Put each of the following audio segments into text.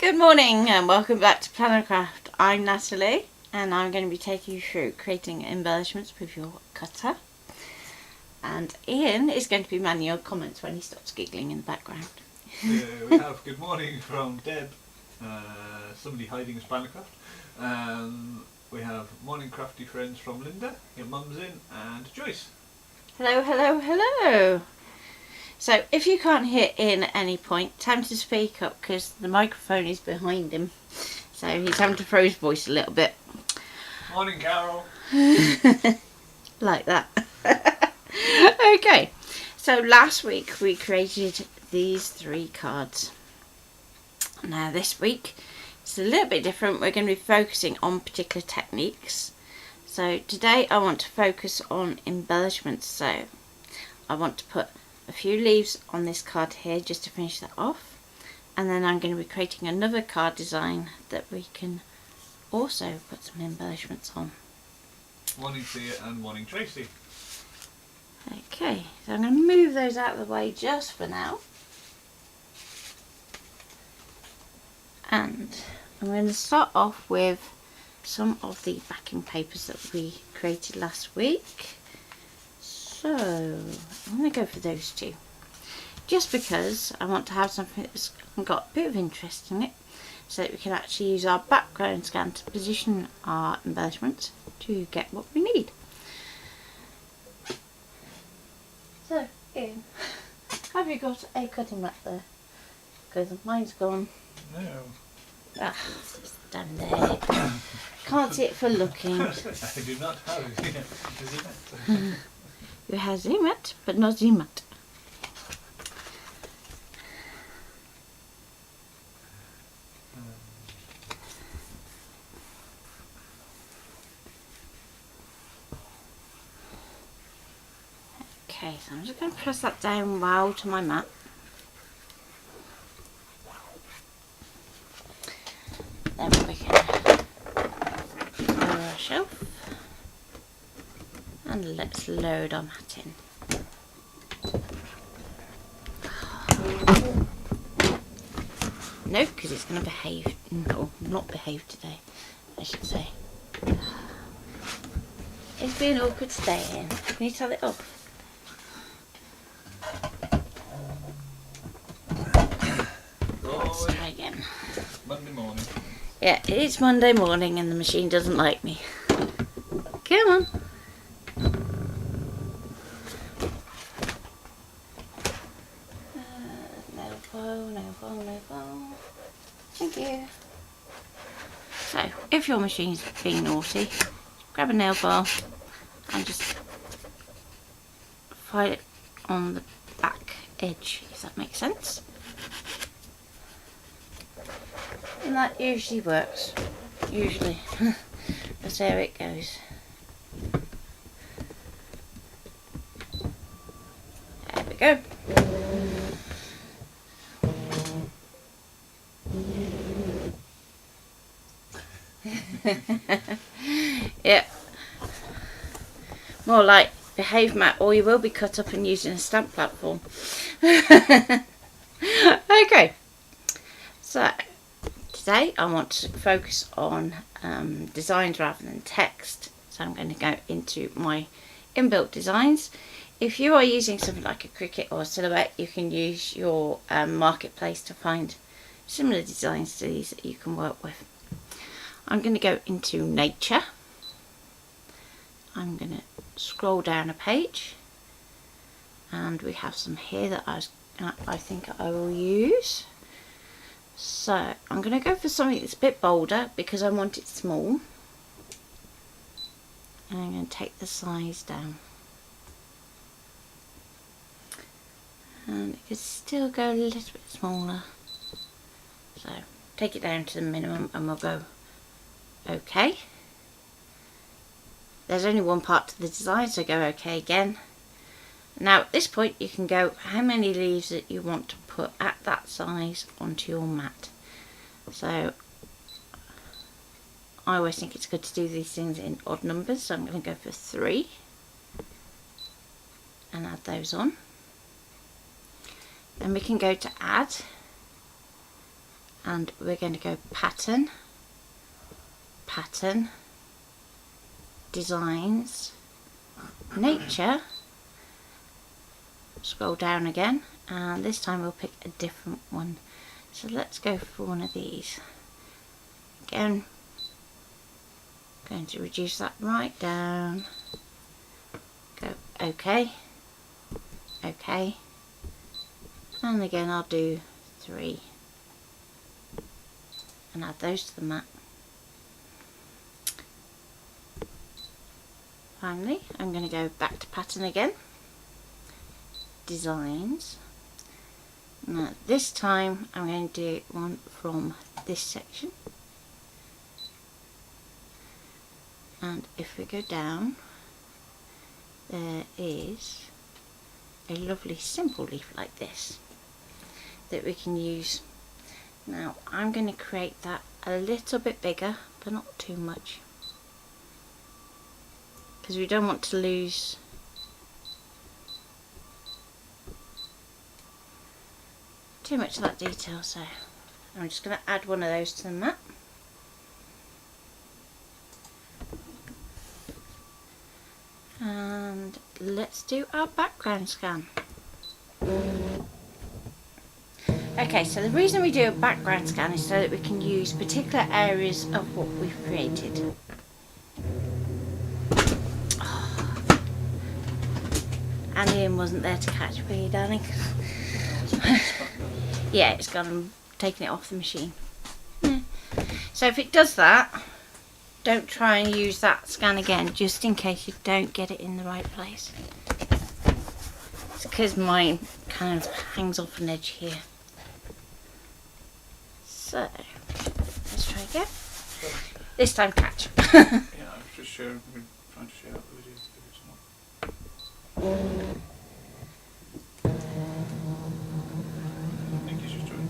Good morning and welcome back to Planner Craft. I'm Natalie and I'm going to be taking you through creating embellishments with your cutter. And Ian is going to be manning your comments when he stops giggling in the background. We have good morning from Deb, somebody hiding his Planner Craft. We have morning crafty friends from Linda, your mum's in, and Joyce. Hello, hello, hello. So if you can't hear Ian at any point, tell him to speak up because the microphone is behind him. So he's having to throw his voice a little bit. Morning, Carol. Like that. Okay, so last week we created these 3 cards. Now this week it's a little bit different. We're going to be focusing on particular techniques. So today I want to focus on embellishments. So I want to put a few leaves on this card here just to finish that off, and then I'm going to be creating another card design that we can also put some embellishments on. Morning Sia and morning Tracy. Okay, so I'm going to move those out of the way just for now, and I'm going to start off with some of the backing papers that we created last week. So I'm going to go for those 2, just because I want to have something that's got a bit of interest in it, so that we can actually use our background scan to position our embellishments to get what we need. So Ian, have you got a cutting mat there? Because mine's gone. No. Ah, it's down there. Can't see it for looking. I do not have a Zimmet. You have Zimmet, but not Zimmet. Okay, so I'm just going to press that down well to my mat. Then we can lower our shelf. And let's load our mat in. No, because it's going to behave, no, not behave today, I should say. It's being awkward today, Ian. Can you tell it off? Let's try again. Monday morning. Yeah, it's Monday morning and the machine doesn't like me. Come on. No phone. Thank you. So, if your machine's being naughty, grab a nail file and just file it on the back edge, if that makes sense. And that usually works. Usually. But there it goes. There we go. Yep. More like behave mat, or you will be cut up and used in a stamp platform. Okay. So today I want to focus on designs rather than text. So I'm going to go into my inbuilt designs. If you are using something like a Cricut or a Silhouette, you can use your marketplace to find similar designs to these that you can work with. I'm going to go into nature. I'm going to scroll down a page, and we have some here that I think I will use. So I'm going to go for something that's a bit bolder because I want it small, and I'm going to take the size down, and it could still go a little bit smaller, so take it down to the minimum and we'll go OK. There's only one part to the design, so go OK again. Now at this point you can go how many leaves that you want to put at that size onto your mat. So I always think it's good to do these things in odd numbers, so I'm going to go for 3 and add those on. Then we can go to add, and we're going to go pattern, pattern, designs, nature, scroll down again, and this time we'll pick a different one. So let's go for one of these. Again, going to reduce that right down, go OK, OK, and again I'll do 3 and add those to the map. Finally, I'm going to go back to pattern again, designs. Now this time I'm going to do one from this section, and if we go down, there is a lovely simple leaf like this that we can use. Now I'm going to create that a little bit bigger, but not too much, because we don't want to lose too much of that detail. So I'm just going to add one of those to the map. And let's do our background scan. Okay, so the reason we do a background scan is so that we can use particular areas of what we've created. And Ian wasn't there to catch me, darling. Yeah, it's gone and taken it off the machine. Yeah. So if it does that, don't try and use that scan again, just in case you don't get it in the right place. It's because mine kind of hangs off an edge here. So, let's try again. This time catch. Yeah, I was just sharing, trying to share out the video if it's not. I think he's just doing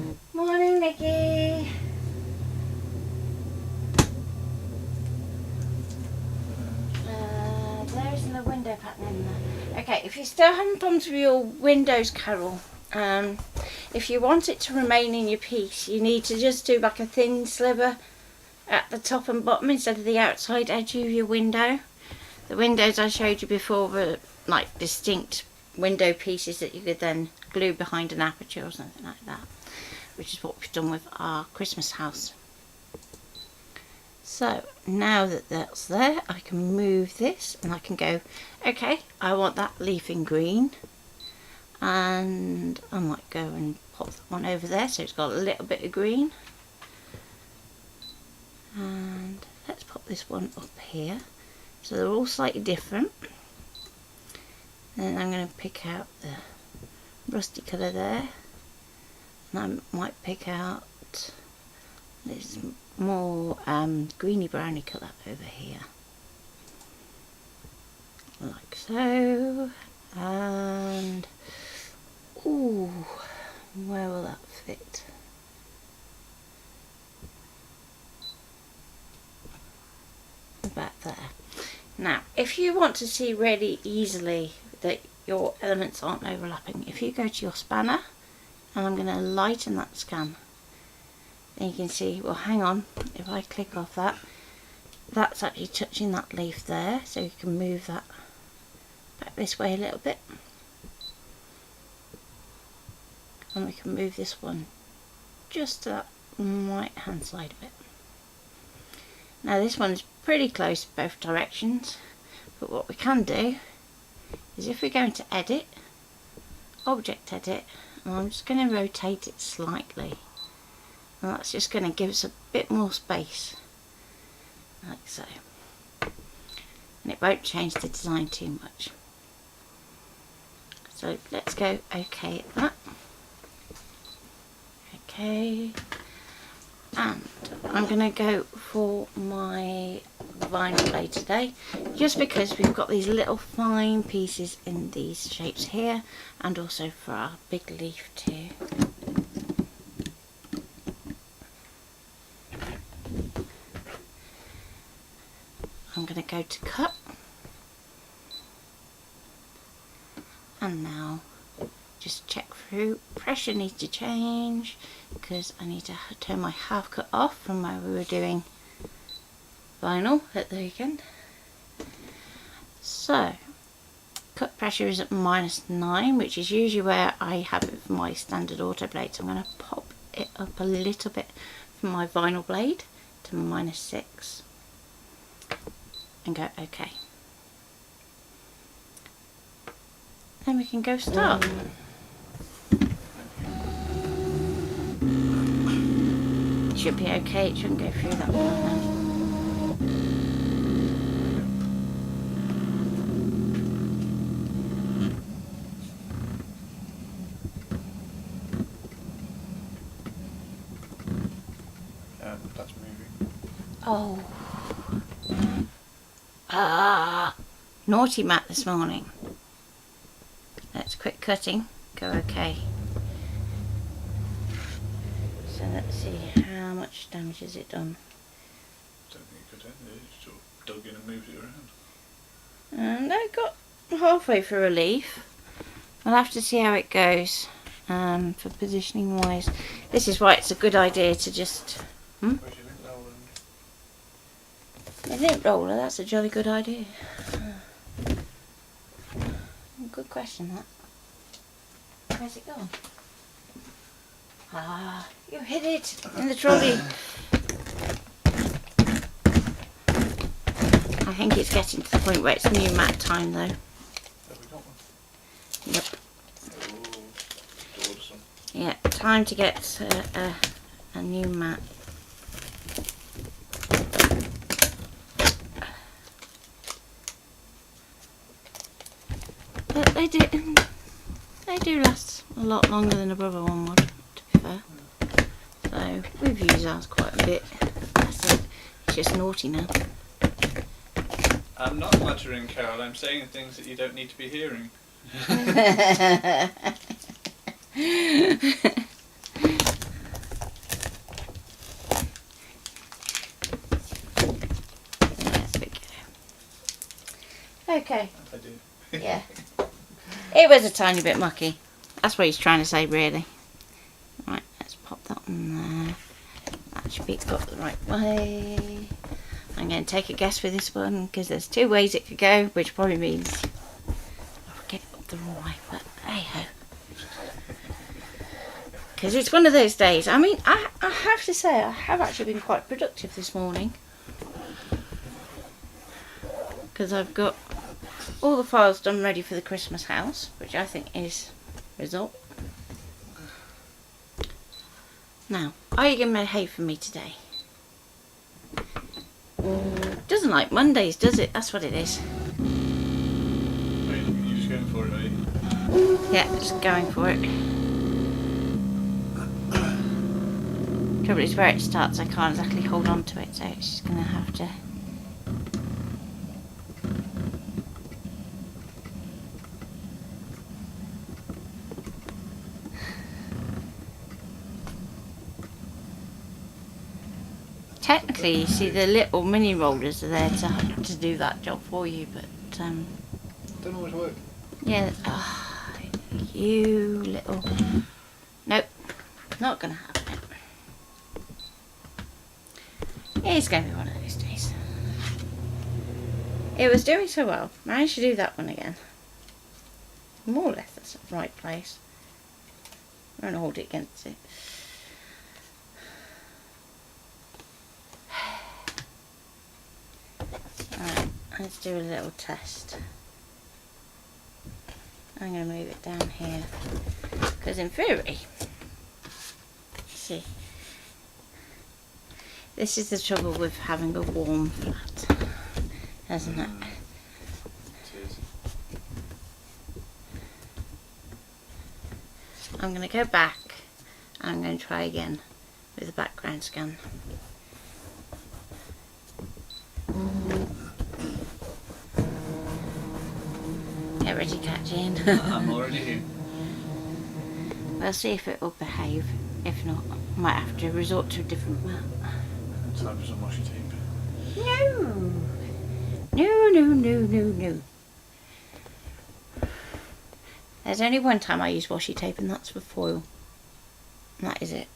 it. Morning, Nikki. There isn't a window pattern in there. Okay, if you're still having problems with your windows, Carol, if you want it to remain in your piece, you need to just do like a thin sliver at the top and bottom instead of the outside edge of your window. The windows I showed you before were like distinct window pieces that you could then glue behind an aperture or something like that, which is what we've done with our Christmas house. So now that that's there, I can move this and I can go, okay, I want that leaf in green, and I might go and pop that one over there so it's got a little bit of green, and let's pop this one up here so they're all slightly different. And then I'm going to pick out the rusty colour there, and I might pick out this more greeny browny colour over here, like so. And ooh, where will that fit? About there. Now if you want to see really easily that your elements aren't overlapping, if you go to your spanner, and I'm going to lighten that scan, then you can see, well hang on, if I click off that, that's actually touching that leaf there, so you can move that back this way a little bit, and we can move this one just to that right hand side of it. Now this one's pretty close both directions, but what we can do is if we go into edit, object edit, and I'm just going to rotate it slightly, and that's just going to give us a bit more space, like so, and it won't change the design too much. So let's go OK at that. OK, and I'm going to go for my vinyl blade today, just because we've got these little fine pieces in these shapes here, and also for our big leaf too. I'm going to go to cut, and now just check through. Pressure needs to change because I need to turn my half cut off from where we were doing vinyl at the weekend. So cut pressure is at -9, which is usually where I have it for my standard auto blade. So I'm going to pop it up a little bit from my vinyl blade to -6 and go OK. Then we can go start. It should be okay, it shouldn't go through that one now. That's moving. Oh. Naughty Matt this morning. Let's quit cutting. Go OK. So let's see how much damage has it done. I don't think it could end it. It sort of dug in and moved it around. And I got halfway through a leaf. I'll have to see how it goes for positioning wise. This is why it's a good idea to just... Where's your lint roller? The lint roller, that's a jolly good idea. Good question, that. Where's it gone? Ah, you hid it in the trolley. I think it's getting to the point where it's new mat time though. Have we got one? Yep. Oh, order some. Yeah, time to get a new mat. But they do last a lot longer than a brother one would, to be fair. So we've used ours quite a bit. That's it. It's just naughty now. I'm not muttering, Carol. I'm saying things that you don't need to be hearing. Okay. I do. Yeah. It was a tiny bit mucky. That's what he's trying to say, really. Right, let's pop that on there. That should be got the right way. I'm going to take a guess with this one because there's two ways it could go, which probably means I'll get it up the wrong way. But hey ho. Because it's one of those days. I mean, I have to say, I have actually been quite productive this morning. Because I've got all the files done ready for the Christmas house, which I think is a result. Now, are you going to behave for me today? Doesn't like Mondays, does it? That's what it is. Wait, you're just going for it, are you? Yeah, just going for it. Trouble is, where it starts, I can't exactly hold on to it, so it's just going to have to... Technically, you see, the little mini rollers are there to do that job for you, but Don't always work. yeah. You little. Nope, not gonna happen. It's gonna be one of those days. It was doing so well. Managed to do that one again. More or less, that's the right place. I'm gonna hold it against it. Alright, let's do a little test. I'm going to move it down here because in theory, see, this is the trouble with having a warm flat, isn't it? It is. I'm going to go back and I'm going to try again with the background scan. Get ready, catch in. I'm already here. We'll see if it will behave. If not, I might have to resort to a different mat. Time for some washi tape. No! No, no, no, no, no. There's only one time I use washi tape, and that's for foil. And that is it.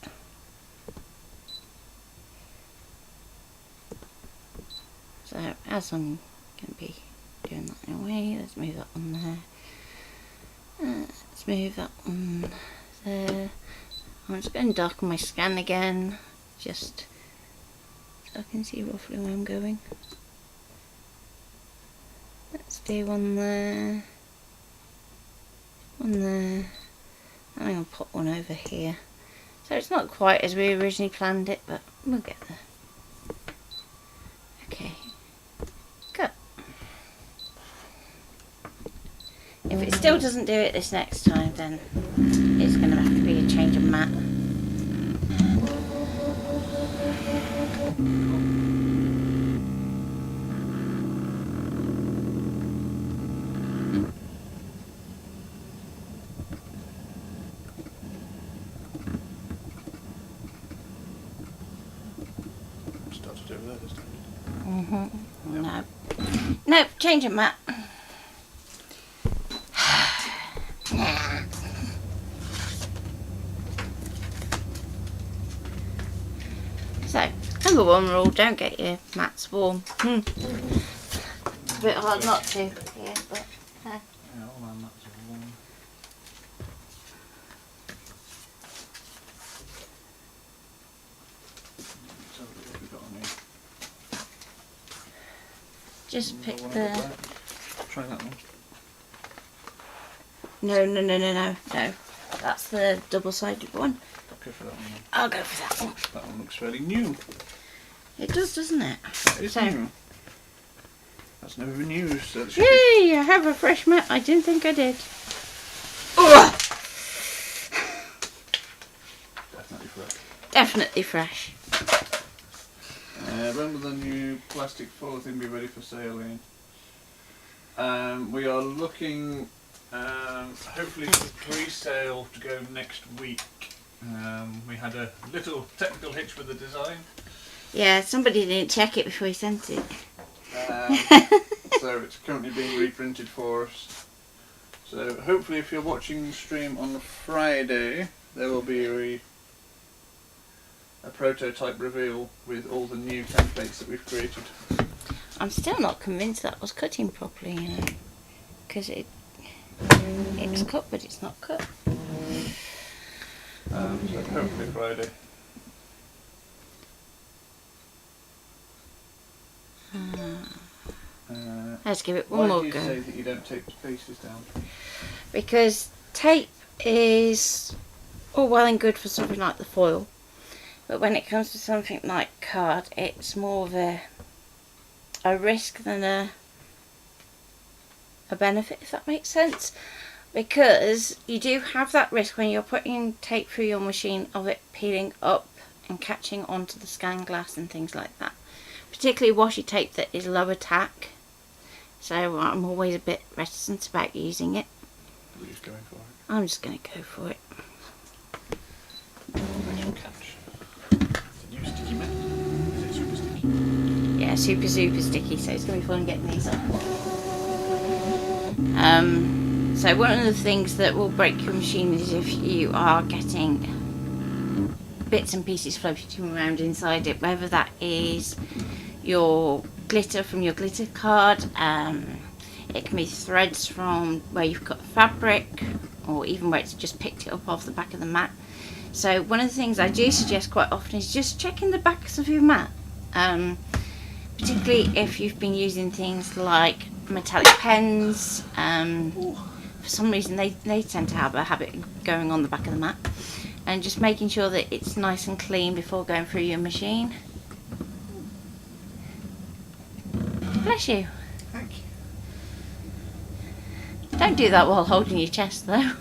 So as I'm going to be doing that in a way, let's move that on there. Let's move that on there. I'm just going to darken my scan again, just so I can see roughly where I'm going. Let's do one there, one there. I'm going to put one over here. So it's not quite as we originally planned it, but we'll get there. Okay, cut. If it still doesn't do it this next time, then it's going to have to be a change of mat. Started over there this time. No. Nope, change of mat. So, number one rule, don't get your mats warm. It's a bit hard not to here, but Yeah, all my mats are warm. Let's have a look what we've got on here. just pick One the... over there. Try that one. No. That's the double-sided one. Go for that one then. I'll go for that one. That one looks fairly new. It does, doesn't it? That is So- new. That's never been used, so that should Yay! I have a fresh mat. I didn't think I did. be definitely fresh. Definitely fresh. When will the new plastic foil thing be ready for sale in? We are looking, hopefully for pre-sale to go next week. We had a little technical hitch with the design. Yeah, somebody didn't check it before he sent it. So it's currently being reprinted for us. So hopefully if you're watching the stream on Friday, there will be a prototype reveal with all the new templates that we've created. I'm still not convinced that was cutting properly, you know, because it's cut, but it's not cut. So hopefully Friday. Let's give it one Why more do you go. say that you don't take the faces down? Because tape is all well and good for something like the foil, but when it comes to something like card, it's more of a risk than a benefit, if that makes sense. Because you do have that risk when you're putting tape through your machine of it peeling up and catching onto the scan glass and things like that. Particularly washi tape that is lower tack. So I'm always a bit reticent about using it. We're just going for it. I'm just going to go for it. Nice catch. The new sticky mat. Is it super sticky? Yeah, super sticky, so it's going to be fun getting these off. So one of the things that will break your machine is if you are getting bits and pieces floating around inside it, whether that is your glitter from your glitter card, it can be threads from where you've cut fabric, or even where it's just picked it up off the back of the mat. So one of the things I do suggest quite often is just checking the backs of your mat, particularly if you've been using things like metallic pens. For some reason they tend to have a habit of going on the back of the mat, and just making sure that it's nice and clean before going through your machine. Bless you. Thank you. Don't do that while holding your chest though.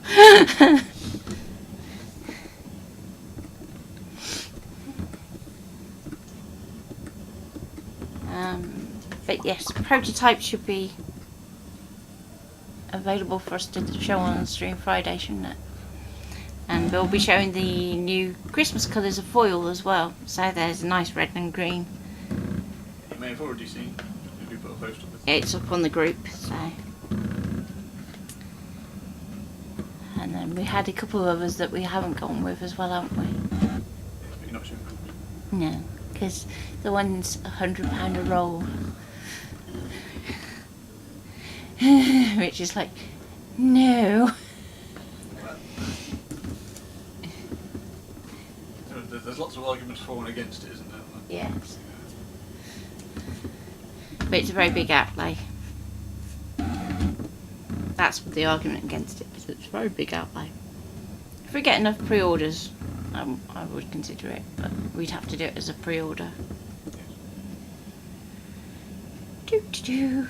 But yes, prototype should be available for us to show on stream Friday, shouldn't it? And we'll be showing the new Christmas colours of foil as well. So there's a nice red and green. You may have already seen. We put a post on this. It's up on the group, so. And we had a couple of others that we haven't gone with as well, haven't we? You're not sure. No, because the one's £100 a roll. Which is like, no. There's lots of arguments for and against it, isn't there? Yes. But it's a very big outlay. That's the argument against it, because it's a very big outlay. If we get enough pre-orders, I would consider it, but we'd have to do it as a pre-order. Do.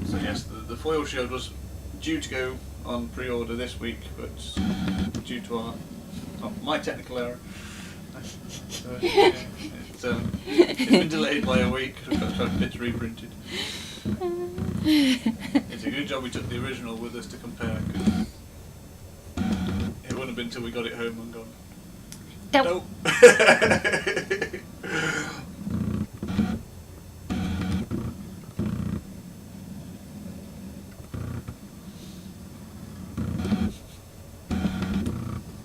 So yes, the foil shield was due to go on pre-order this week, but due to my technical error, it's been delayed by a week. We've got to have bits reprinted. It's a good job we took the original with us to compare, because it wouldn't have been until we got it home and gone, nope.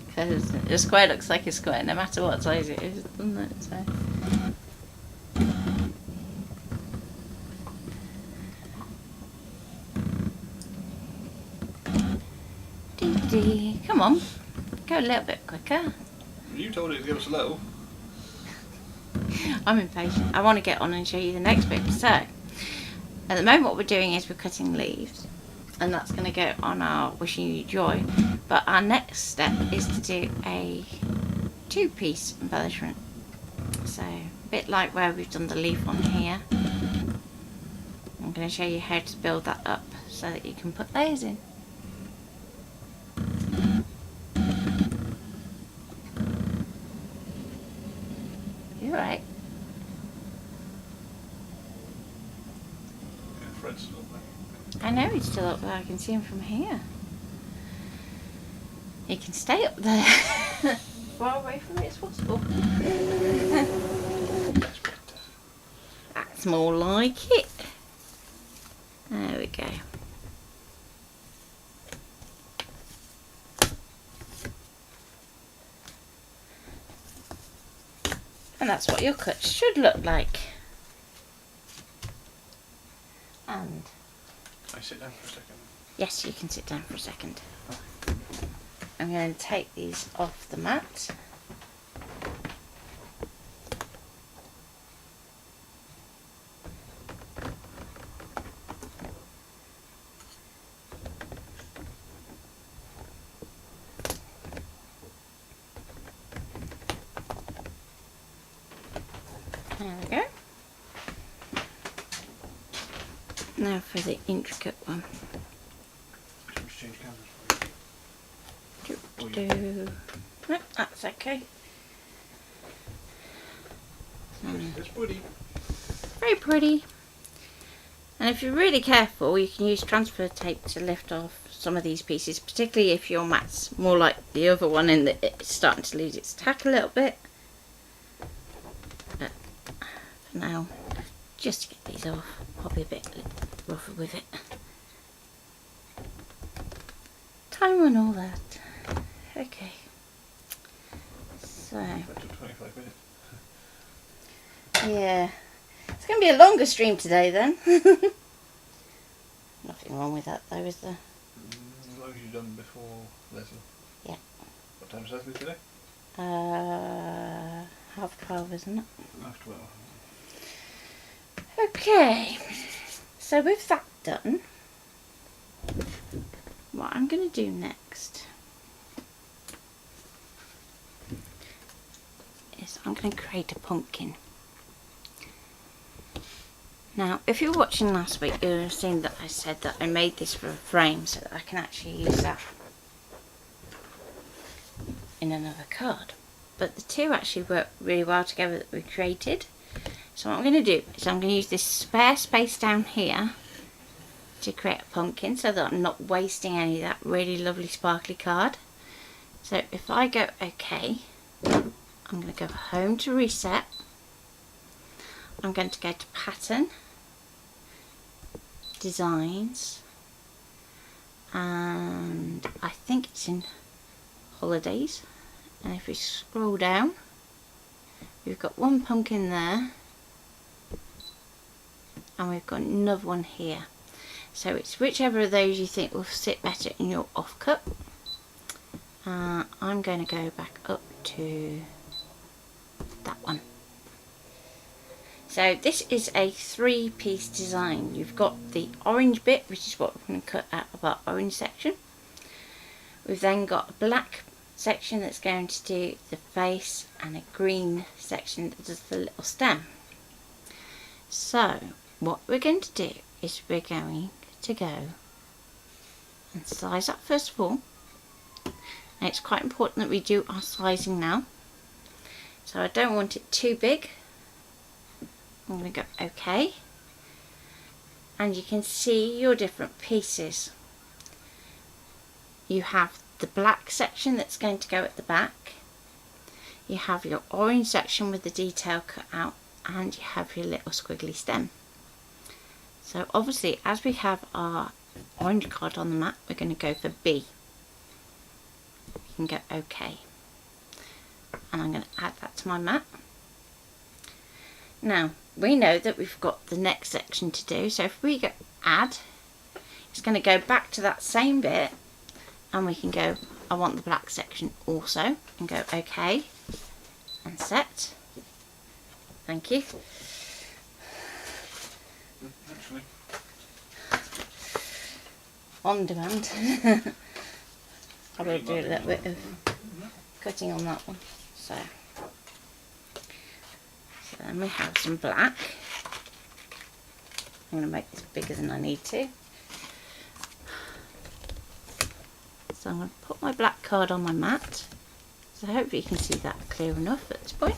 Because a square looks like a square no matter what size it is, doesn't it? So. Come on, go a little bit quicker. You told it to give us a little. I'm impatient. I want to get on and show you the next bit. So, at the moment what we're doing is we're cutting leaves, and that's going to go on our Wishing You Joy. But our next step is to do a 2-piece embellishment. So, a bit like where we've done the leaf on here. I'm going to show you how to build that up so that you can put layers in. You're right. Yeah, Fred's still up there. I know he's still up there. I can see him from here. He can stay up there. Far away from it as possible. That's more like it. There we go. And that's what your cuts should look like. And I sit down for a second. yes, you can sit down for a second. I'm going to take these off the mat. There we go. Now for the intricate one. Let's change cameras for you. No, that's okay. It's pretty. Very pretty. And if you're really careful, you can use transfer tape to lift off some of these pieces, particularly if your mat's more like the other one in that it's starting to lose its tack a little bit. But for now, just to get these off, I'll be a bit rougher with it. Time and all that. Okay. So. That took 25 minutes. Yeah. It's going to be a longer stream today then. Nothing wrong with that though, is there? As long as you've done before Leslie. Yeah. What time is Leslie today? 12:30, isn't it? Half 12. Okay. So with that done, what I'm going to do next is I'm going to create a pumpkin. Now, if you were watching last week, you'll have seen that I said that I made this for a frame so that I can actually use that in another card. But the two actually work really well together that we created. So what I'm going to do is I'm going to use this spare space down here to create a pumpkin so that I'm not wasting any of that really lovely sparkly card. So if I go OK, I'm going to go home to reset. I'm going to go to pattern, designs, and I think it's in Holidays. And if we scroll down, we've got one pumpkin there, and we've got another one here. So it's whichever of those you think will sit better in your offcut. I'm going to go back up to that one. So this is a 3-piece design. You've got the orange bit, which is what we're going to cut out of our orange section. We've then got a black section that's going to do the face, and a green section that does the little stem. So what we're going to do is we're going to go and size up first of all. And it's quite important that we do our sizing now. So I don't want it too big. I'm going to go OK. And you can see your different pieces. You have the black section that's going to go at the back. You have your orange section with the detail cut out, and you have your little squiggly stem. So obviously, as we have our orange card on the mat, we're going to go for B. You can go OK. And I'm going to add that to my mat. Now, we know that we've got the next section to do, so if we go add, it's going to go back to that same bit, and we can go, I want the black section also, and go OK, and set. Thank you. Actually. On demand. I will do a little bit of cutting on that one. So then we have some black. I'm going to make this bigger than I need to. So I'm going to put my black card on my mat. So hopefully you can see that clear enough at this point.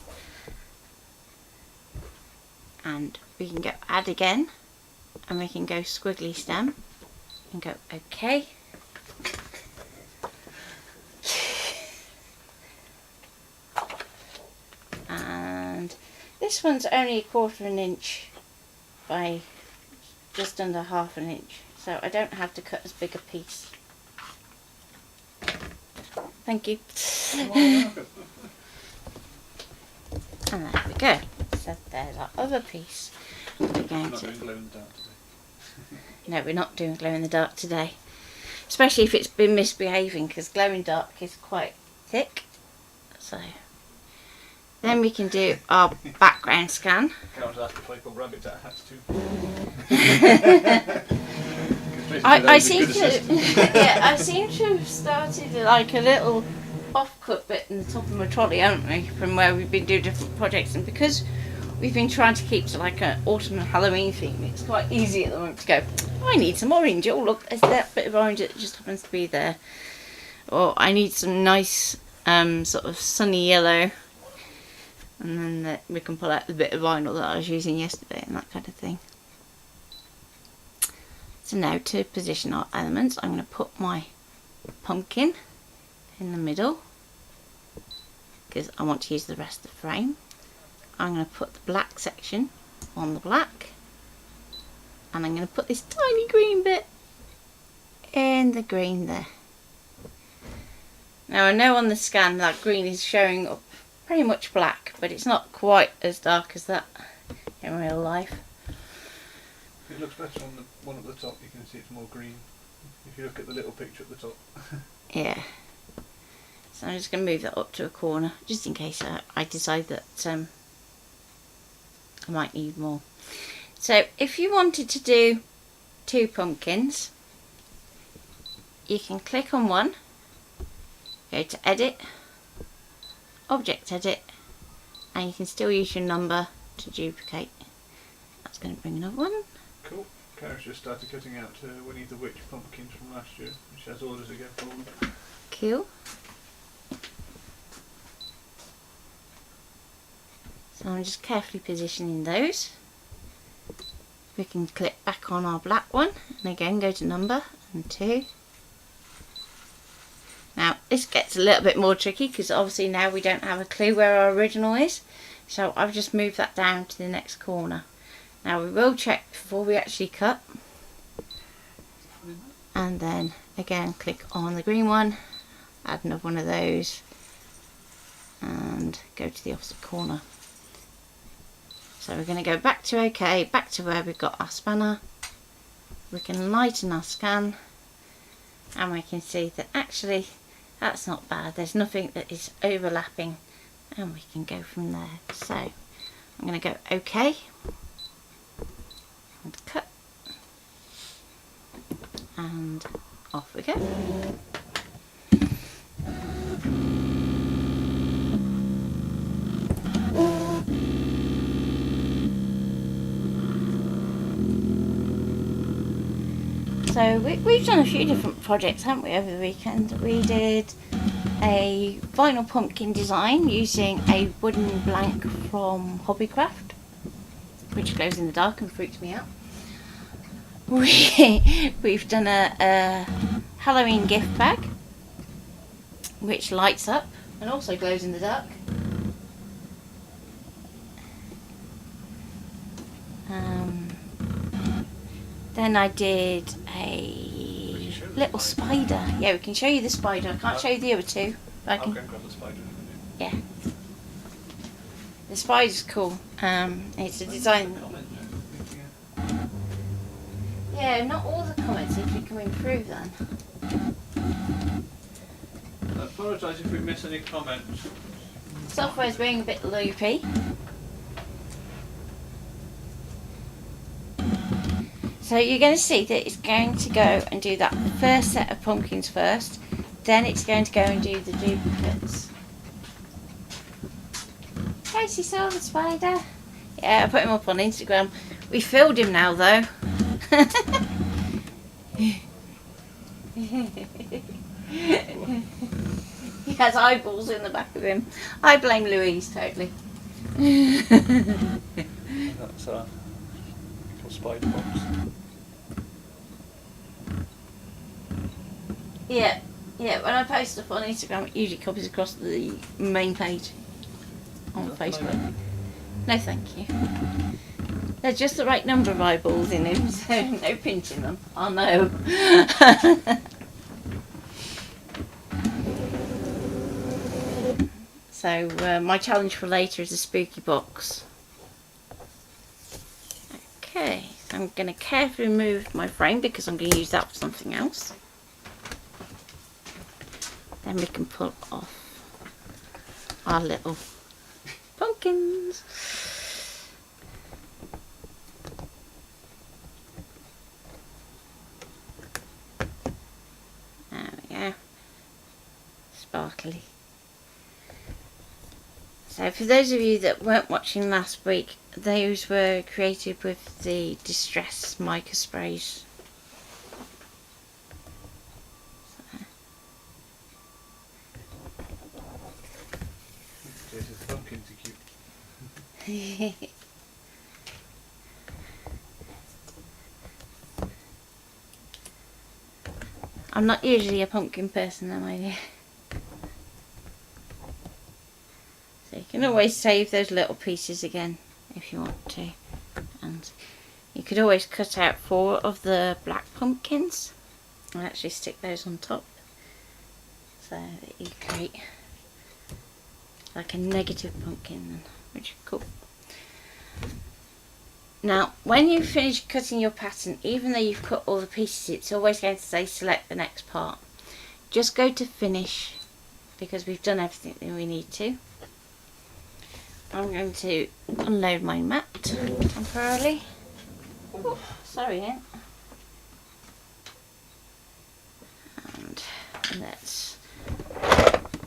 And we can go add again, and we can go squiggly stem and go OK. And this one's only 1/4 inch by just under 1/2 inch, so I don't have to cut as big a piece. Thank you. And there we go. So there's our other piece. We're going to... Doing glow in the dark today. No, we're not doing glow in the dark today. Especially if it's been misbehaving, because glow in dark is quite thick. So then we can do our background scan. Can't ask if I put rabbits out hats too. I seem to yeah, I seem to have started like a little off-cut bit in the top of my trolley, haven't we, from where we've been doing different projects, and because we've been trying to keep to like an autumn and Halloween theme, it's quite easy at the moment to go, oh, I need some orange, oh look, there's that bit of orange that just happens to be there, or I need some nice sort of sunny yellow, and then we can pull out the bit of vinyl that I was using yesterday and that kind of thing. So now to position our elements, I'm going to put my pumpkin in the middle because I want to use the rest of the frame. I'm going to put the black section on the black, and I'm going to put this tiny green bit in the green there. Now I know on the scan that green is showing up pretty much black, but it's not quite as dark as that in real life. It looks better on the one at the top, you can see it's more green. If you look at the little picture at the top. Yeah. So I'm just going to move that up to a corner, just in case I decide that I might need more. So if you wanted to do 2 pumpkins, you can click on one, go to Edit, Object Edit, and you can still use your number to duplicate. That's going to bring another one. Cool. Karen's just started cutting out Winnie the Witch pumpkins from last year. She has orders again for them. Cool. So I'm just carefully positioning those. We can click back on our black one and again go to number and 2. Now this gets a little bit more tricky because obviously now we don't have a clue where our original is. So I've just moved that down to the next corner. Now we will check before we actually cut, and then again click on the green one, add another one of those, and go to the opposite corner. So we're going to go back to OK, back to where we've got our spanner. We can lighten our scan, and we can see that actually that's not bad. There's nothing that is overlapping, and we can go from there. So I'm going to go OK and cut, and off we go. So we've done a few different projects, haven't we, over the weekend? We did a vinyl pumpkin design using a wooden blank from Hobbycraft, which glows in the dark and freaks me out. We've done a Halloween gift bag, which lights up and also glows in the dark. Then I did a little spider. Yeah, we can show you the spider. I can't show you the other two. But I can. I'll go and grab the spider. Yeah. The spider's cool. It's a design. Yeah, not all the comments if you can improve then. I apologise if we miss any comments. Software's being a bit loopy. So you're going to see that it's going to go and do that first set of pumpkins first, then it's going to go and do the duplicates. Casey saw the spider. Yeah, I put him up on Instagram. We filled him now though. He has eyeballs in the back of him. I blame Louise totally. That's a little spider box. Yeah, when I post stuff on Instagram, it usually copies across the main page on Facebook. No, thank you. There's just the right number of eyeballs in him, so no pinching them. Oh no. So my challenge for later is a spooky box. Okay, so I'm going to carefully remove my frame because I'm going to use that for something else. Then we can pull off our little pumpkins. There we go. Sparkly. So for those of you that weren't watching last week, those were created with the Distress mica sprays. I'm not usually a pumpkin person, am I, dear? So you can always save those little pieces again if you want to, and you could always cut out 4 of the black pumpkins and actually stick those on top, so that you create like a negative pumpkin then, which is cool. Now when you finish cutting your pattern, even though you've cut all the pieces, it's always going to say select the next part. Just go to finish because we've done everything that we need to. I'm going to unload my mat temporarily. Oh, sorry, Ian. And let's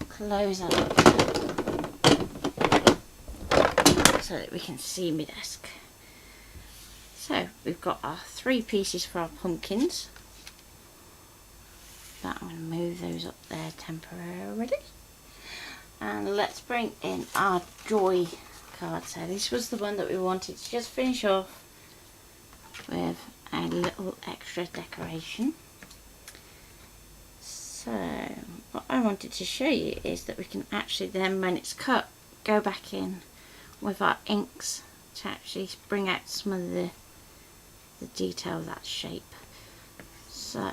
close that up so that we can see my desk. So we've got our 3 pieces for our pumpkins. But I'm going to move those up there temporarily. And let's bring in our joy card. So this was the one that we wanted to just finish off with a little extra decoration. So what I wanted to show you is that we can actually then, when it's cut, go back in with our inks to actually bring out some of the detail of that shape. So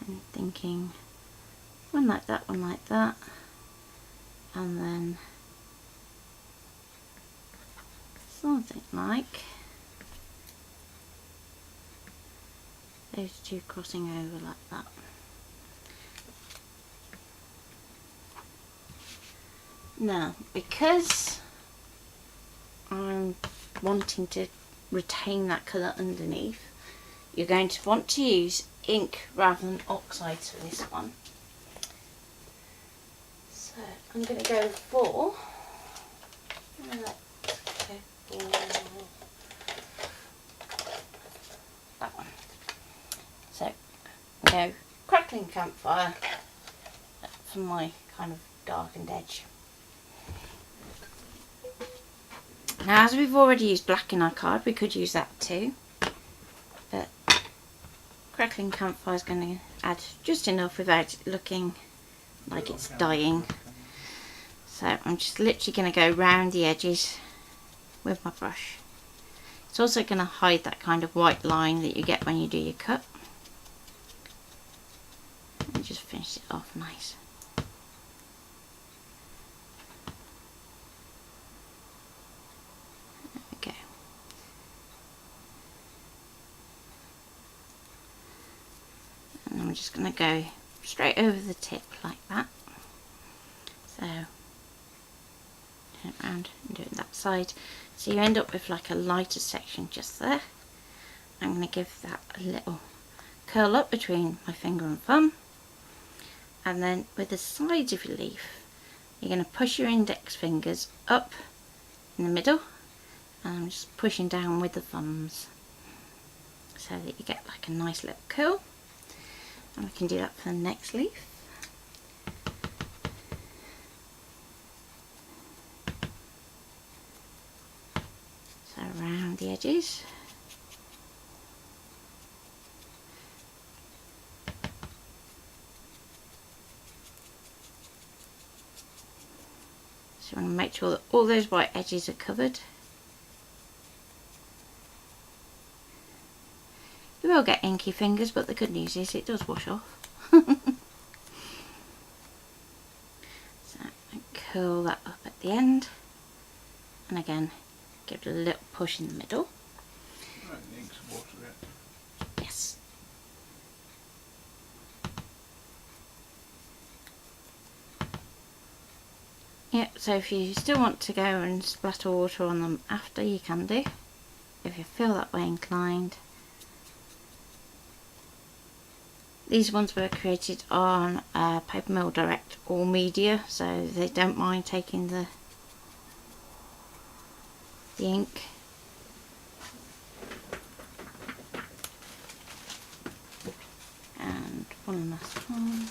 I'm thinking one like that, and then something like those two crossing over like that. Now, because I'm wanting to retain that colour underneath, you're going to want to use ink rather than oxides for this one. So I'm going to go for, that one. So I'm going to go Crackling Campfire for my kind of darkened edge. Now, as we've already used black in our card, we could use that too, but Crackling Campfire is going to add just enough without it looking like it's dying. So I'm just literally going to go round the edges with my brush. It's also going to hide that kind of white line that you get when you do your cut. And just finish it off nice. There we go. And I'm just going to go straight over the tip like that. So turn it around and do it that side. So you end up with like a lighter section just there. I'm going to give that a little curl up between my finger and thumb. And then with the sides of your leaf, you're going to push your index fingers up in the middle. And I'm just pushing down with the thumbs so that you get like a nice little curl. And we can do that for the next leaf. So around the edges. So you want to make sure that all those white edges are covered. You will get inky fingers, but the good news is it does wash off. So I curl that up at the end, and again give it a little push in the middle. Right, the ink's water it. Yes. Yeah, so if you still want to go and splatter water on them after, you can do, if you feel that way inclined. These ones were created on Paper Mill Direct All Media, so they don't mind taking the ink. And one last one.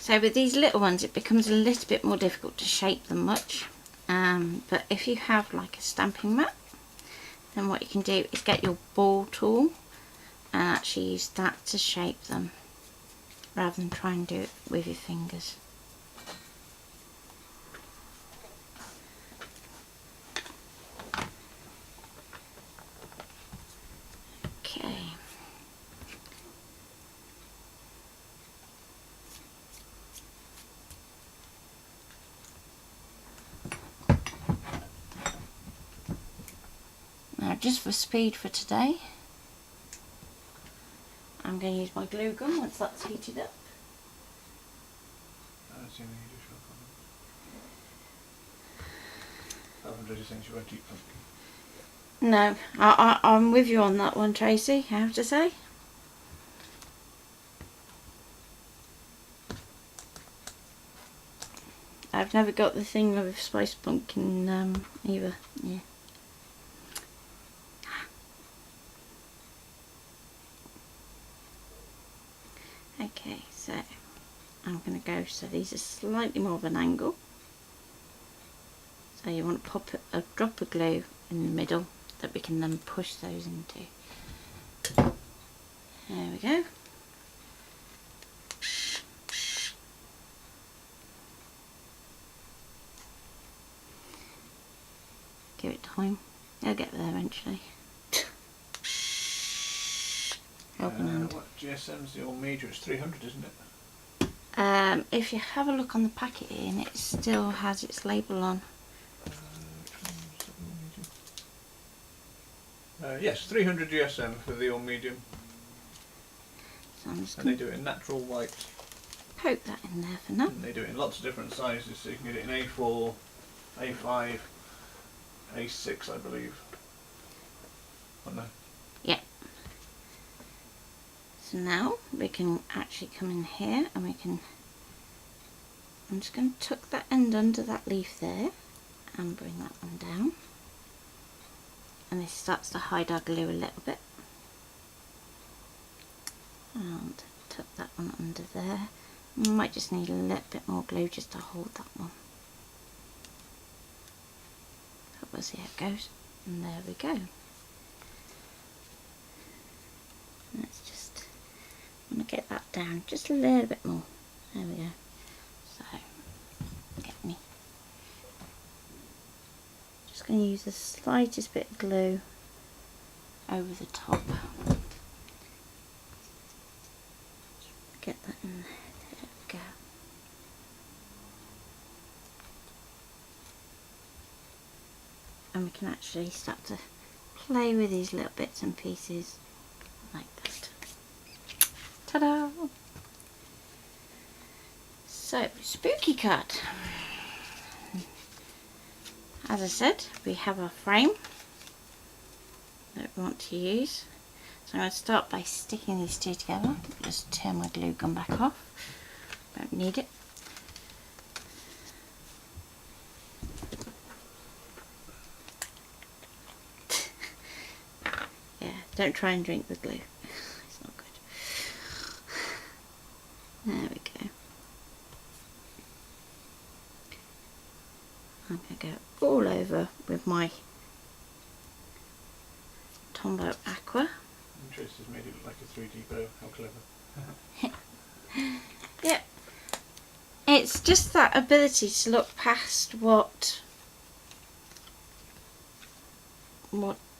So with these little ones it becomes a little bit more difficult to shape them much, but if you have like a stamping mat, then what you can do is get your ball tool and actually use that to shape them rather than try and do it with your fingers. Okay. Now, just for speed for today, I'm going to use my glue gun once that's heated up. I don't see any additional comments. I haven't really seen you won't eat pumpkin. No, I'm with you on that one, Tracy, I have to say. I've never got the thing with spiced pumpkin either. Yeah. Okay, so I'm going to go, so these are slightly more of an angle. So you want to pop a drop of glue in the middle that we can then push those into. There we go. Give it time. It'll get there eventually. What GSM's the old major? It's 300, isn't it? If you have a look on the packaging, it still has its label on. Yes, 300 GSM for the old medium. So I'm just and they do it in natural white. Poke that in there for now. And they do it in lots of different sizes, so you can get it in A4, A5, A6, I believe. Oh no. Yeah. So now we can actually come in here and we can. I'm just going to tuck that end under that leaf there and bring that one down. And this starts to hide our glue a little bit. And tuck that one under there. We might just need a little bit more glue just to hold that one. But we'll see how it goes. And there we go. Let's just, I'm going to get that down just a little bit more. There we go. So, get me. Just going to use the slightest bit of glue over the top. Get that in there. There we go. And we can actually start to play with these little bits and pieces like that. Ta-da! So, spooky card. As I said, we have our frame that we want to use. So I'm going to start by sticking these two together. Just turn my glue gun back off. Don't need it. Yeah, don't try and drink the glue. It's not good. There we go. I'm going to go all over with my Tombow Aqua. Trace has made it look like a 3D bow. How clever. Yep. It's just that ability to look past what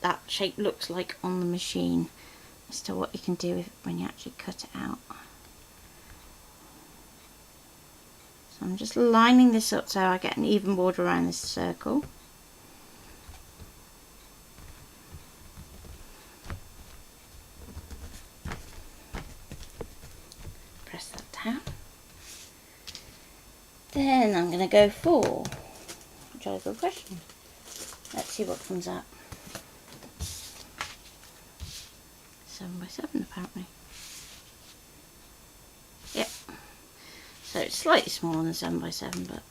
that shape looks like on the machine as to what you can do with it when you actually cut it out. So I'm just lining this up so I get an even border around this circle. Press that down. Then I'm going to go for, which is a good question. Let's see what comes out. 7x7 apparently. Yep. So it's slightly smaller than 7x7, but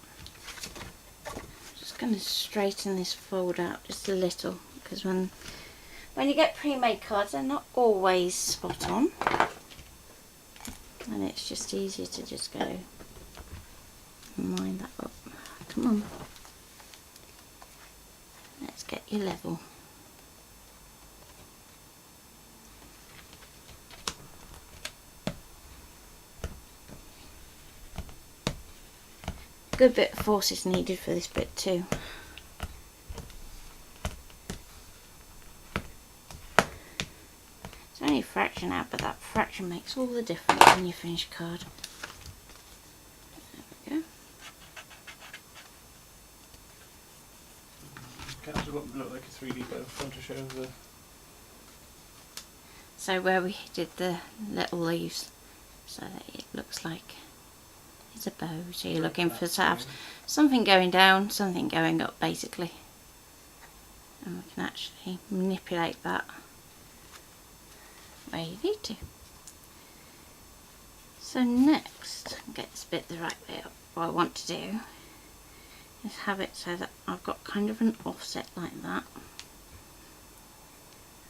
I'm just going to straighten this fold out just a little, because when you get pre-made cards, they're not always spot on, and it's just easier to just go and line that up. Come on, let's get you level. Good bit of force is needed for this bit too. It's only a fraction out, but that fraction makes all the difference when you finish a card. There we go. Cats look like a 3D bow. I want to show the. So where we did the little leaves, so that it looks like it's a bow. So you're looking for to have something going down, something going up, basically. And we can actually manipulate that where you need to. So next, get this bit the right way up. What I want to do is have it so that I've got kind of an offset like that.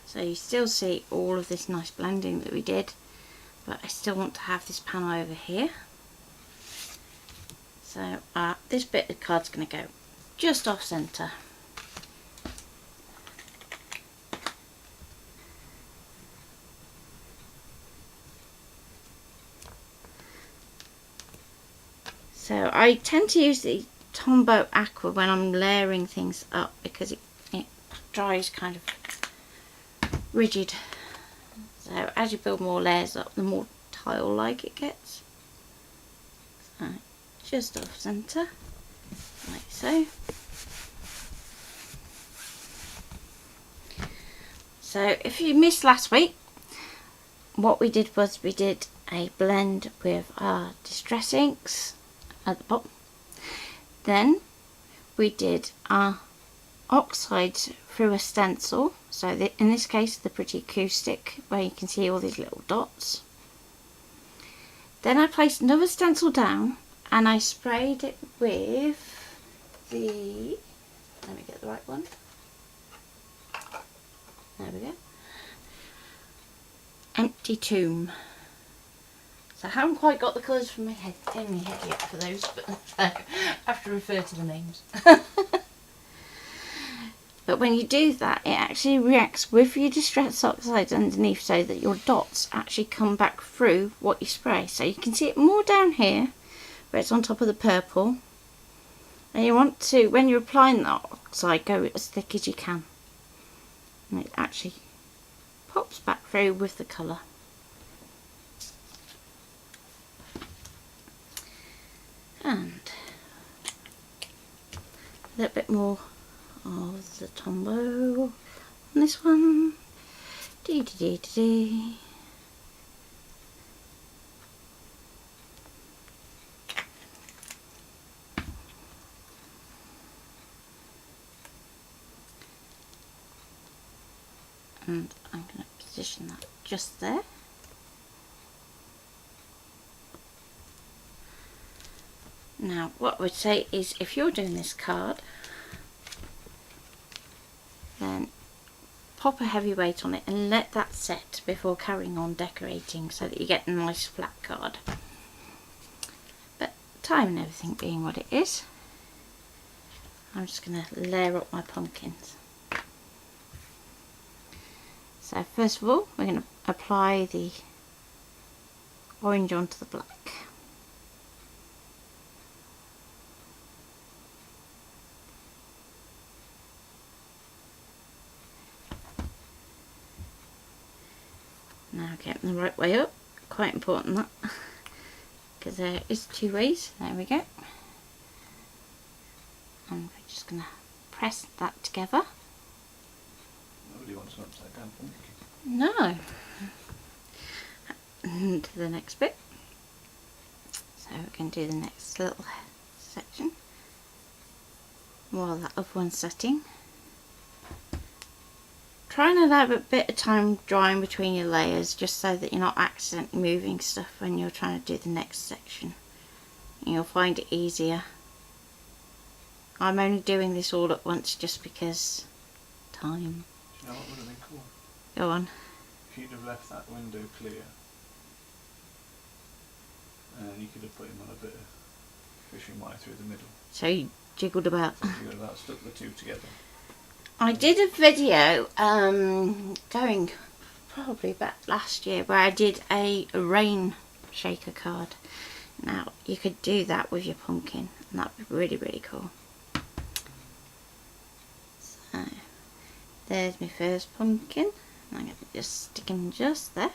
So you still see all of this nice blending that we did, but I still want to have this panel over here. So this bit of card's going to go just off centre. So I tend to use the Tombow Aqua when I'm layering things up, because it dries kind of rigid. So as you build more layers up, the more tile-like it gets. So just off centre, like so. So if you missed last week, what we did was we did a blend with our distress inks at the bottom. Then we did our oxides through a stencil, so in this case the Pretty Acoustic, where you can see all these little dots. Then I placed another stencil down and I sprayed it with the, let me get the right one, there we go, Empty Tomb. So I haven't quite got the colours from my head in my head yet for those, but I have to refer to the names. But when you do that, it actually reacts with your distress oxides underneath, so that your dots actually come back through what you spray. So you can see it more down here, where it's on top of the purple. And you want to, when you're applying that oxide, go as thick as you can. And it actually pops back through with the colour. And a little bit more of the Tombow on this one. Dee dee dee dee dee. And I'm going to position that just there. Now what I would say is, if you're doing this card, then pop a heavy weight on it and let that set before carrying on decorating, so that you get a nice flat card. But time and everything being what it is, I'm just going to layer up my pumpkins. So first of all, we're going to apply the orange onto the black. Now getting the right way up, quite important that, because there is two ways. There we go. And we're just going to press that together. Nobody wants an upside down pumpkin. No. And the next bit. So we can do the next little section while that other one's setting. Try and allow a bit of time drying between your layers, just so that you're not accidentally moving stuff when you're trying to do the next section. You'll find it easier. I'm only doing this all at once just because time. Do you know what would have been cool? Go on. If you'd have left that window clear, and you could have put him on a bit of fishing wire through the middle. So you jiggled about. Stuck the two together. I did a video going probably back last year, where I did a rain shaker card. Now you could do that with your pumpkin, and that would be really, really cool. So there's my first pumpkin. I'm going to just stick him just there.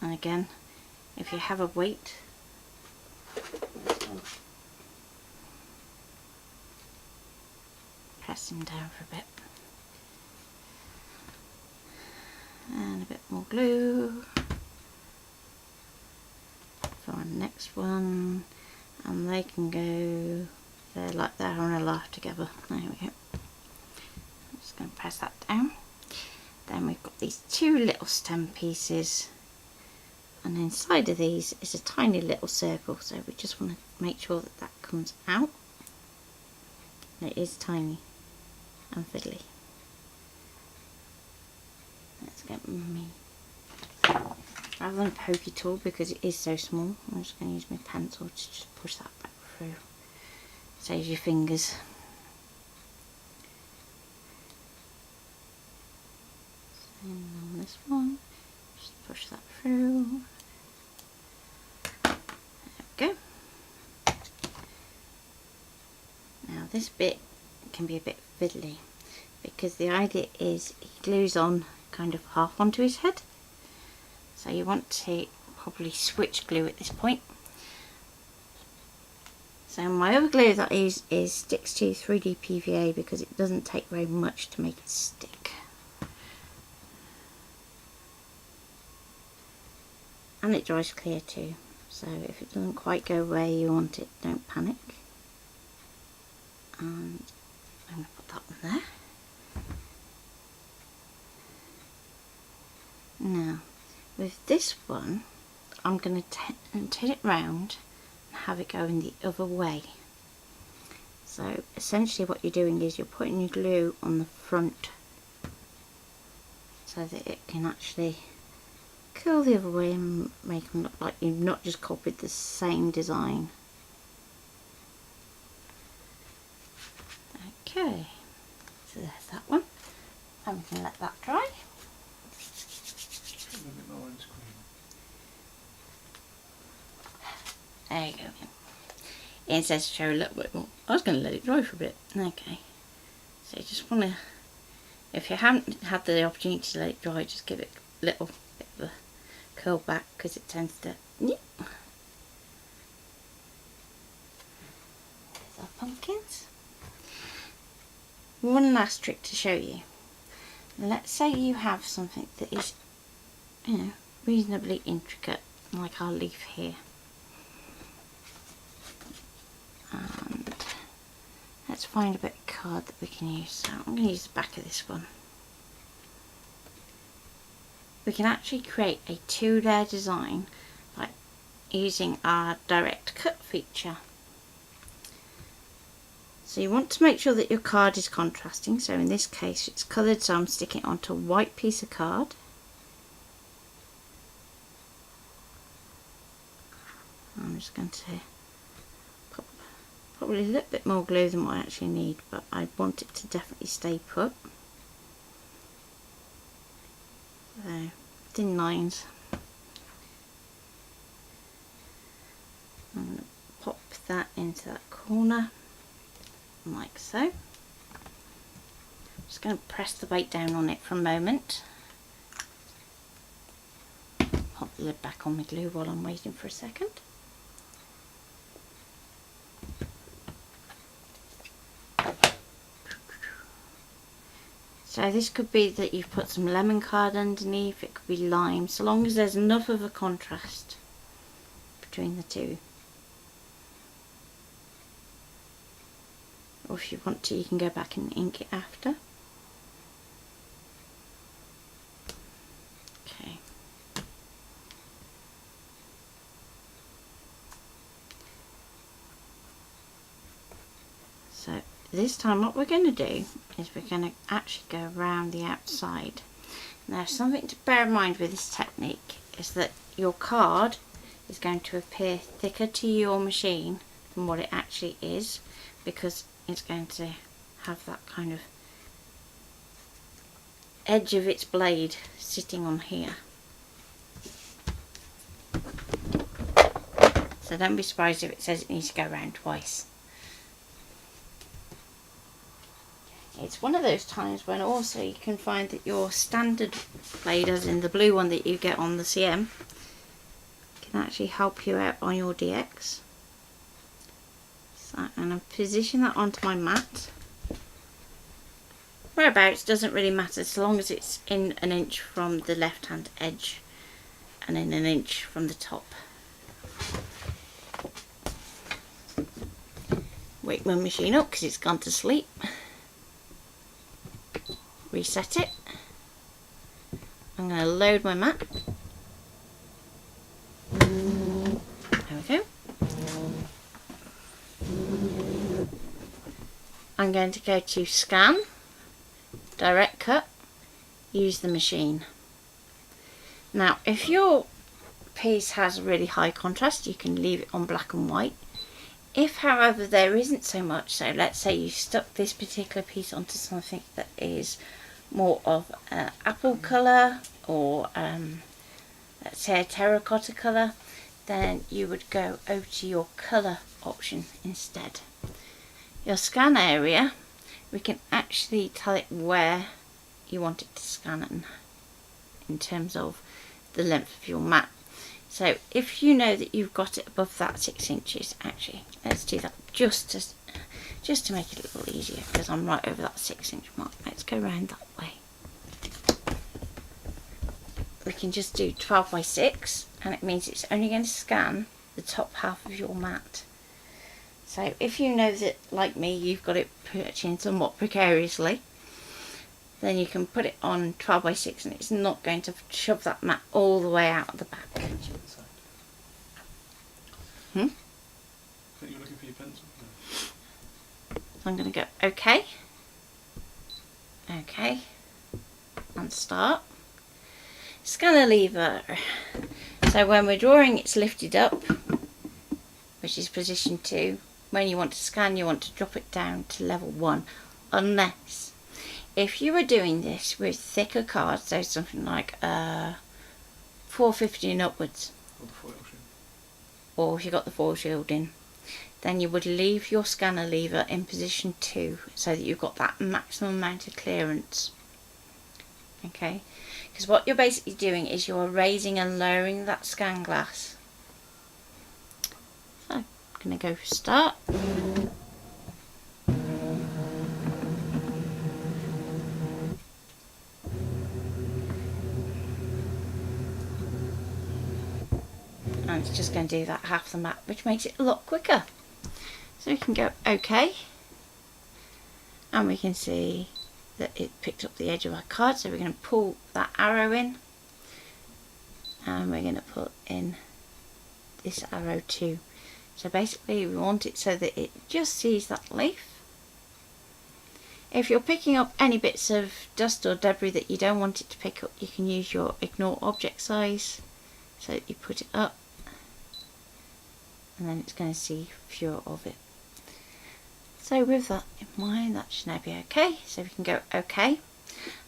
And again, if you have a weight, press him down for a bit. And a bit more glue for our next one. And they can go there like that on a laugh together. There we go. I'm just going to press that down. Then we've got these two little stem pieces, and inside of these is a tiny little circle, so we just want to make sure that that comes out. And it is tiny and fiddly. Let's get me, rather than a pokey tool, because it is so small, I'm just going to use my pencil to just push that back through. Saves your fingers. And on this one, just push that through. There we go. this bit can be a bit fiddly because the idea is he glues on kind of half onto his head, so you want to probably switch glue at this point. So my other glue that I use is Sticks to 3D PVA because it doesn't take very much to make it stick. And it dries clear too, so if it doesn't quite go where you want it, don't panic. And I'm going to put that one there. Now, with this one, I'm going to turn it round and have it go in the other way. So essentially what you're doing is you're putting your glue on the front so that it can actually curl the other way and make them look like you've not just copied the same design. Okay, so there's that one, and we can let that dry. There you go. It says show a little bit more. I was going to let it dry for a bit. Okay, so you just want to, if you haven't had the opportunity to let it dry, just give it a little bit of a curl back because it tends to. Yep. There's our pumpkins. One last trick to show you. Let's say you have something that is, you know, reasonably intricate, like our leaf here. And let's find a bit of card that we can use. So I'm going to use the back of this one. We can actually create a 2-layer design by using our direct cut feature. So you want to make sure that your card is contrasting. So in this case it's coloured, so I'm sticking it onto a white piece of card. I'm just going to put probably a little bit more glue than what I actually need, but I want it to definitely stay put. So thin lines. I'm going to pop that into that corner. Like so. I'm just going to press the weight down on it for a moment. Pop the lid back on my glue while I'm waiting for a second. So this could be that you've put some lemon card underneath, it could be lime, so long as there's enough of a contrast between the two. Or if you want to, you can go back and ink it after. Okay. So this time what we're going to do is we're going to actually go around the outside. Now something to bear in mind with this technique is that your card is going to appear thicker to your machine than what it actually is, because it's going to have that kind of edge of its blade sitting on here. So don't be surprised if it says it needs to go around twice. It's one of those times when also you can find that your standard blade, as in the blue one that you get on the CM, can actually help you out on your DX. So I'm going to position that onto my mat. Whereabouts doesn't really matter, so long as it's in an inch from the left hand edge and in an inch from the top. Wake my machine up because it's gone to sleep. Reset it. I'm going to load my mat. There we go. I'm going to go to scan, direct cut, use the machine. Now if your piece has really high contrast, you can leave it on black and white. If however there isn't so much, so let's say you stuck this particular piece onto something that is more of an apple colour, or let's say a terracotta colour, then you would go over to your colour option instead. your scan area, we can actually tell it where you want it to scan in terms of the length of your mat. So if you know that you've got it above that 6 inches, actually let's do that just to make it a little easier, because I'm right over that 6-inch mark. Let's go around that way. We can just do 12 by 6, and it means it's only going to scan the top half of your mat. So if you know that, like me, you've got it perched in somewhat precariously, then you can put it on 12 by 6 and it's not going to shove that mat all the way out of the back. I think you're looking for your pencil. So I'm going to go OK, OK, and start. Scanner lever. So when we're drawing, it's lifted up, which is position 2. When you want to scan, you want to drop it down to level 1, unless if you were doing this with thicker cards, so something like 450 and upwards, or if you got the foil shield in, then you would leave your scanner lever in position 2 so that you've got that maximum amount of clearance. Okay, because what you're basically doing is you're raising and lowering that scan glass. So I'm going to go for start. And it's just going to do that half the mat, which makes it a lot quicker. So we can go OK, and we can see that it picked up the edge of our card, so we're going to pull that arrow in, and we're going to put in this arrow too. So basically we want it so that it just sees that leaf. If you're picking up any bits of dust or debris that you don't want it to pick up, you can use your ignore object size, so that you put it up, and then it's going to see fewer of it. So with that in mind, that should now be okay. So we can go OK,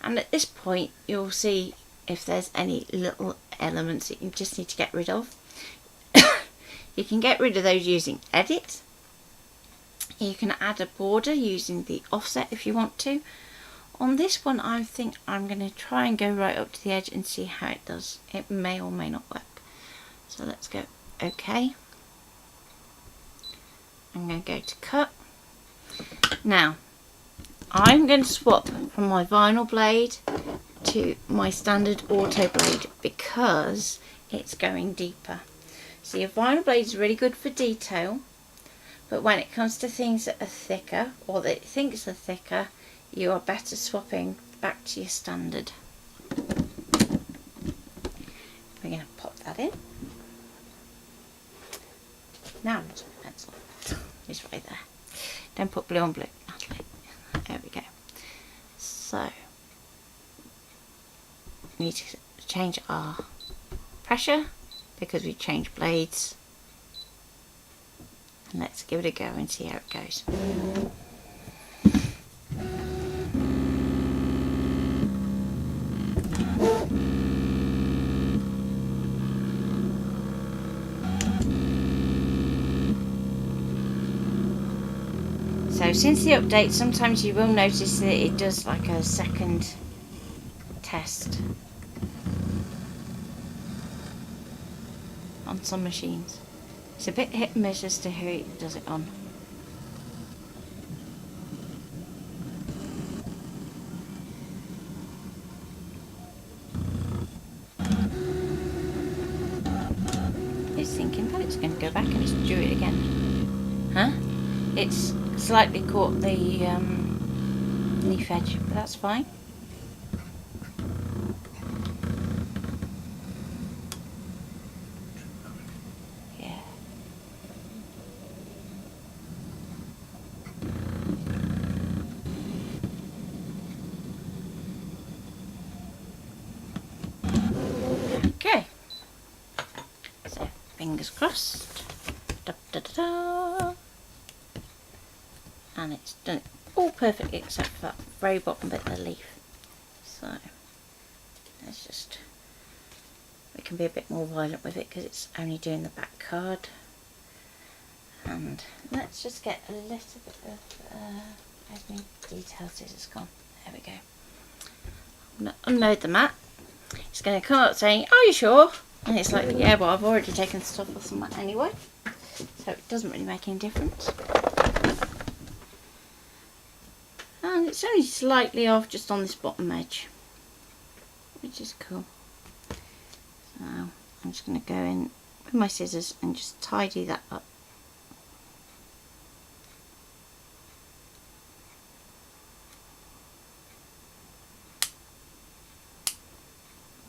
and at this point you'll see if there's any little elements that you just need to get rid of. You can get rid of those using edit. You can add a border using the offset if you want to. On this one, I think I'm going to try and go right up to the edge and see how it does. It may or may not work. So let's go OK. I'm going to go to cut. Now, I'm going to swap from my vinyl blade to my standard auto blade because it's going deeper. So your vinyl blade is really good for detail, but when it comes to things that are thicker, or that it thinks are thicker, you are better swapping back to your standard. We're going to pop that in. Now I'm using my pencil. It's right there. Don't put blue on blue, Natalie. There we go. So, we need to change our pressure because we changed blades. And let's give it a go and see how it goes. So since the update, sometimes you will notice that it does like a second test on some machines. It's a bit hit and miss as to who it does it on. It's thinking, but it's going to go back and it's do it again. Huh? It's slightly caught the leaf edge, but that's fine. Yeah. Okay. So, fingers crossed. Da, da, da, da. And it's done it all perfectly except for that very bottom bit of the leaf. So let's just, we can be a bit more violent with it because it's only doing the back card. And let's just get a little bit of where's my detail scissors gone? There we go. I'm going to unload the mat. It's going to come up saying, "Are you sure?" And it's like, yeah, well, I've already taken stuff off the mat anyway, so it doesn't really make any difference. And it's only slightly off just on this bottom edge, which is cool. So I'm just going to go in with my scissors and just tidy that up.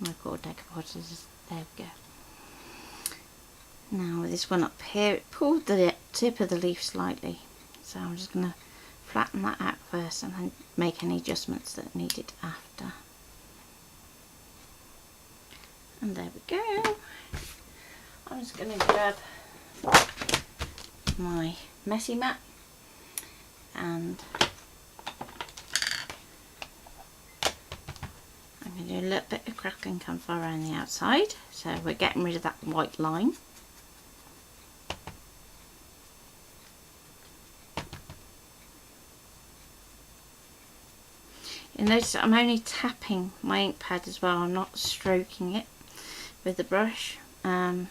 My poor decoupage scissors. There we go. Now with this one up here, it pulled the tip of the leaf slightly, so I'm just going to flatten that out first and then make any adjustments that are needed after. And there we go. I'm just going to grab my messy mat and I'm going to do a little bit of crackling camphor around the outside, so we're getting rid of that white line. You'll notice that I'm only tapping my ink pad as well, I'm not stroking it with the brush. If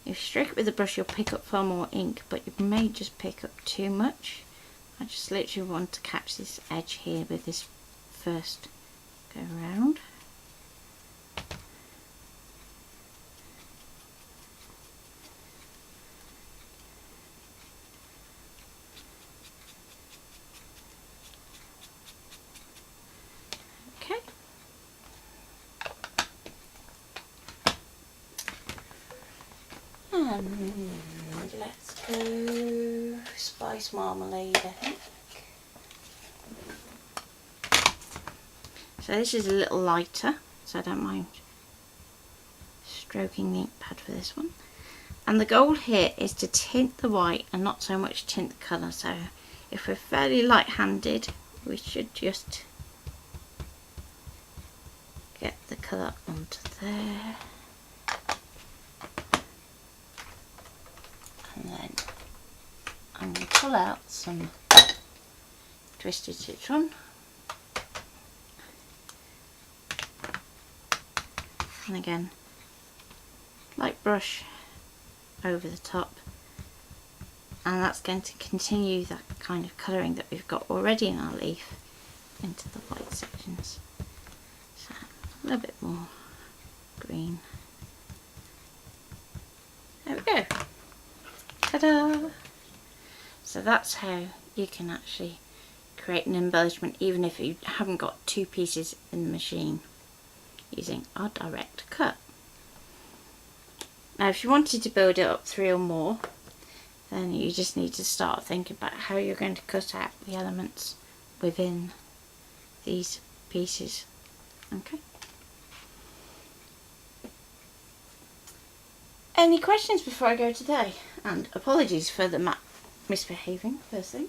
you stroke it with the brush you'll pick up far more ink, but you may just pick up too much. I just literally want to catch this edge here with this first go round. Okay. And let's go spice marmalade, I think. So this is a little lighter, so I don't mind stroking the ink pad for this one. And the goal here is to tint the white and not so much tint the colour. So if we're fairly light-handed, we should just get the colour onto there. And then I'm going to pull out some twisted citron. And again, light brush over the top, and that's going to continue that kind of colouring that we've got already in our leaf into the white sections. So a little bit more green. There we go. Ta-da! So that's how you can actually create an embellishment even if you haven't got two pieces in the machine, using our direct cut. Now if you wanted to build it up 3 or more, then you just need to start thinking about how you're going to cut out the elements within these pieces. Okay. Any questions before I go today? And apologies for the mat misbehaving first thing.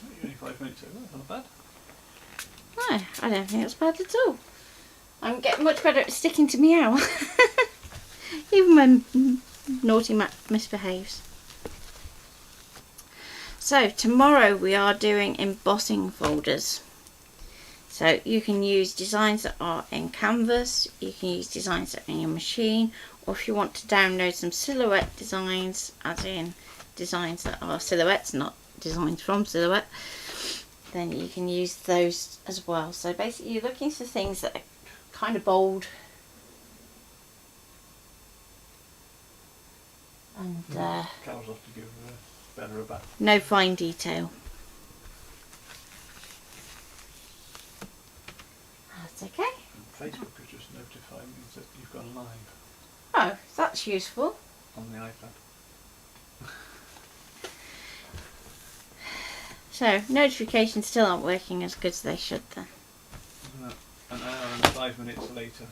You're only 5 minutes over, that's not bad. No, I don't think it's bad at all. I'm getting much better at sticking to meow. Even when naughty Matt misbehaves. So tomorrow we are doing embossing folders. So you can use designs that are in Canvas, you can use designs that are in your machine, or if you want to download some silhouette designs, as in designs that are silhouettes, not designs from Silhouette, then you can use those as well. So basically you're looking for things that are kind of bold and Cows have to give better a bath. no fine detail. That's okay. And Facebook has just notified me that you've gone live Oh, that's useful. on the iPad. So notifications still aren't working as good as they should then. Isn't that an hour and 5 minutes later?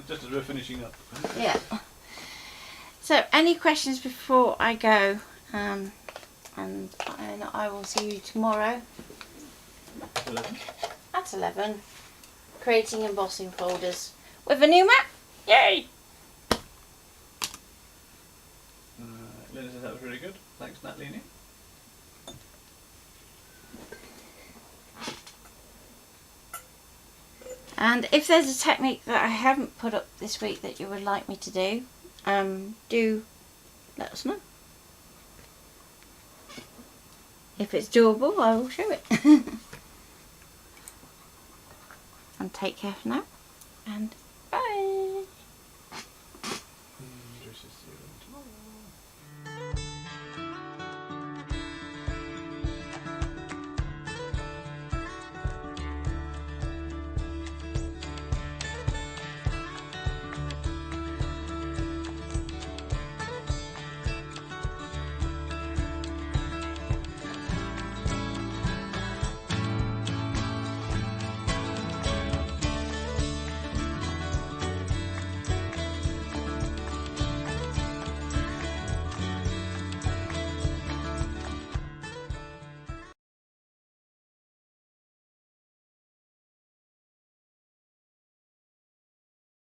Just as we're finishing up. Yeah. So any questions before I go? And I will see you tomorrow 11. at 11, creating embossing folders with a new mat. Yay! Very good. Thanks, Natalini. And if there's a technique that I haven't put up this week that you would like me to do let us know. If it's doable, I will show it. And take care for now, and